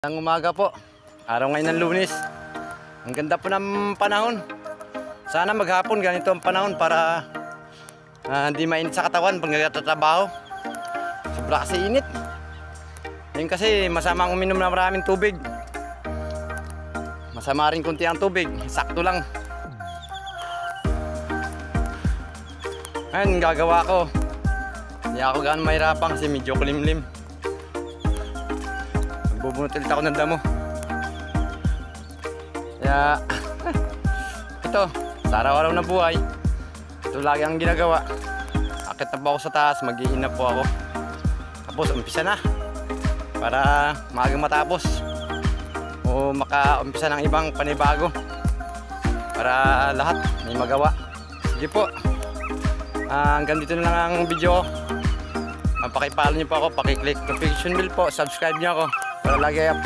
Ang umaga po, araw ngayon ng Lunes. Ang ganda po ng panahon. Sana maghapon ganito ang panahon para hindi mainit sa katawan pag nagtatrabaho. Sobra kasi init. Ngayon kasi masama ang uminom na maraming tubig. Masama rin kunti ang tubig, sakto lang. Ngayon gagawa ko. Hindi ako gaano mahirapan kasi medyo kulimlim. Bubunot ulit ako ng damo. Kaya ito, sa araw-araw na buhay, ito lagi ang ginagawa. Akit na po ako sa taas, mag-iinap po ako. Tapos umpisa na para maagang matapos o maka-umpisa ng ibang panibago para lahat may magawa. Sige po, hanggang dito na lang ang video. Pakipalo niyo po ako, pakiclick notification bell po, subscribe niyo ako para lagi update.